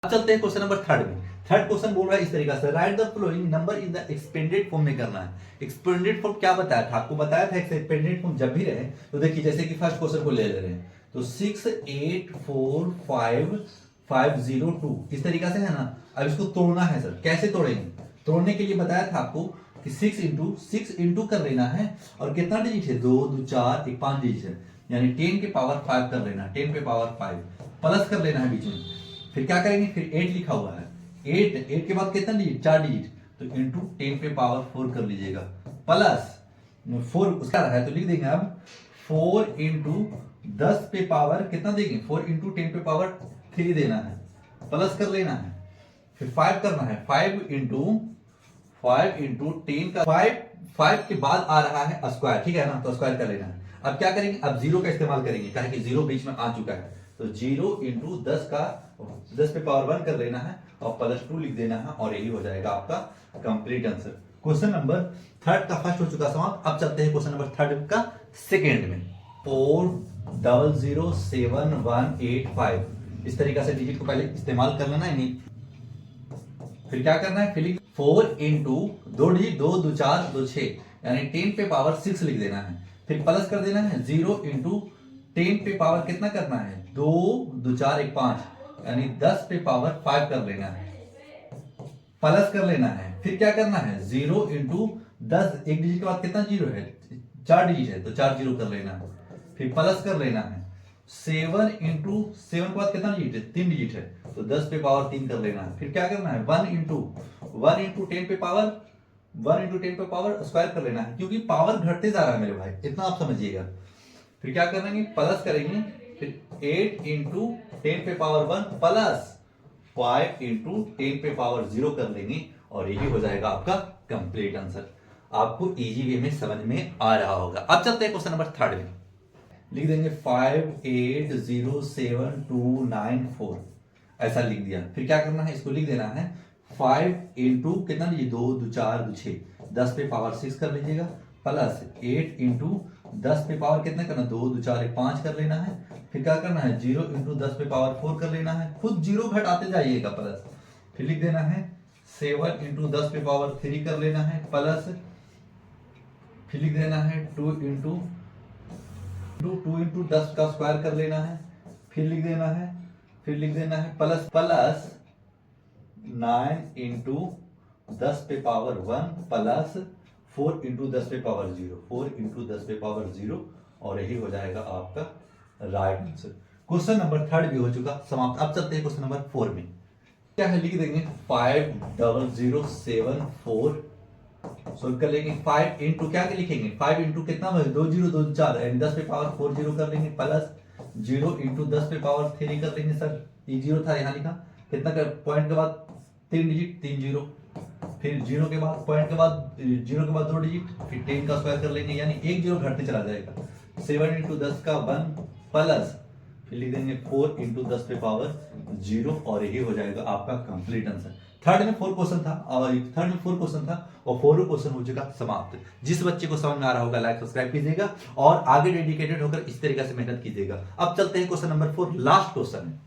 अब चलते हैं क्वेश्चन नंबर थर्ड में। थर्ड क्वेश्चन बोल रहा है इस तरीका से, right the flowing number in the expanded form में करना है। एक्सपेंडेड फॉर्म क्या बताया था आपको, बताया था एक्सपेंडेड फॉर्म जब भी रहे तो देखिए जैसे कि फर्स्ट क्वेश्चन को ले रहे हैं तो 6 8 4 5 5 0 2 इस तरीका से है ना। अब इसको तोड़ना है सर, कैसे तोड़ेंगे? तोड़ने के लिए बताया था आपको कि 6 इंटू कर लेना है और कितना डिजिट है 2 2 4 1 5 डिजिट है, यानी 10 के पावर 5 कर लेना है, 10 पे पावर 5 प्लस कर लेना है बीच में। फिर क्या करेंगे, फिर 8 लिखा हुआ है, 8 के बाद कितना डिजिट 4 डिजिट, तो इंटू 10 पे पावर 4 कर लीजिएगा प्लस 4 उसका है तो लिख देंगे अब 4 इंटू 10 पे पावर कितना देंगे 4 इंटू 10 पे पावर 3 देना है, प्लस कर लेना है। फिर 5 करना है, 5 इंटू 10 का 5 के बाद आ रहा है स्क्वायर, ठीक है ना, तो स्क्वायर कर लेना है। अब क्या करेंगे, अब जीरो का इस्तेमाल करेंगे, कहे कि जीरो बीच में आ चुका है तो 0 इंटू 10 का 10 पे पावर 1 कर लेना है और प्लस 2 लिख देना है और यही हो जाएगा आपका complete answer. Question number third का फर्स्ट हो चुका समाप्त। अब चलते हैं क्वेश्चन नंबर थर्ड का सेकेंड में। 4007185 इस तरीका से डिजिट को पहले इस्तेमाल कर लेना है, नहीं फिर क्या करना है, फिलिंग 4 इंटू 2 डिजिट 2 2 4 2 6 यानी 10 पे पावर 6 लिख देना है। फिर प्लस कर देना है 0 इंटू 10 पे पावर कितना करना है 2 2 4 1 5 यानी 10 पे पावर 5 कर लेना है, प्लस कर लेना है। फिर क्या करना है 0 इंटू 10 एक डिजिट के बाद कितना जीरो है 4 डिजिट है तो 4 जीरो कर लेना है। फिर प्लस कर लेना है 7 इंटू 7 के बाद कितना डिजिट है 3 डिजिट है तो 10 पे पावर 3 कर लेना है। फिर क्या करना है 1 इंटू 10 पे पावर स्क्वायर कर लेना है, क्योंकि पावर घटते जा रहा है मेरे भाई, इतना आप समझिएगा। फिर क्या करेंगे, प्लस करेंगे, फिर 8 इंटू 10 पे पावर 1 प्लस 5 इंटू 10 पे पावर 0 कर लेंगे और यही हो जाएगा आपका कंप्लीट आंसर। आपको इजी वे में समझ में आ रहा होगा। अब चलते हैं क्वेश्चन नंबर थर्ड में। लिख देंगे 58072994 ऐसा लिख दिया। फिर क्या करना है, इसको लिख देना है 5 इंटू कितना लीजिए 2 2 4 2 6 10 पे पावर 6 कर लीजिएगा प्लस 8 इंटू 10 पे पावर कितना करना 2 2 4 1 5 कर लेना है। फिर क्या करना है 0 इंटू 10 पे पावर 4 कर लेना है, खुद जीरो घटाते जाइएगा प्लस। फिर लिख देना है 7 इंटू 10 पे पावर 3 कर लेना है प्लस। फिर लिख देना है 2 इंटू 10 का स्क्वायर कर लेना है। फिर लिख देना है प्लस 9 इंटू 10 पे पावर 1 प्लस 4 इंटू 10 पे पावर 0 4 इंटू 10 पे पावर 0 और यही हो जाएगा आपका right answer. Question number third भी हो चुका समाप्त। अब चलते हैं क्वेश्चन नंबर 4 में। क्या है, लिख देंगे 50074 सोल्व कर लेंगे। 5 इंटू क्या लिखेंगे 5 इंटू कितना 2 0 2 4 यानी 10 पे पावर 4 0 कर लेंगे प्लस 0 इंटू 10 पे पावर 3 कर लेंगे। सर ये 0 था यहाँ लिखा, कितना कर पॉइंट के बाद 3 डिजिट 3 0, फिर 0 के बाद पॉइंट के बाद 0 के बाद 2 डिजिट, फिर 10 का स्क्वायर कर लेंगे यानी 1 0 घटते चला जाएगा। 7 इंटू 10 का 1 प्लस फिर लिख देंगे 4 इंटू 10 पे पावर 0 और यही हो जाएगा आपका कंप्लीट आंसर। थर्ड में 4 क्वेश्चन था और 4 क्वेश्चन हो चुका समाप्त। जिस बच्चे को समझ में आ रहा होगा लाइक सब्सक्राइब कीजिएगा और आगे डेडिकेटेड होकर इस तरीके से मेहनत कीजिएगा। अब चलते हैं क्वेश्चन नंबर 4 लास्ट क्वेश्चन है।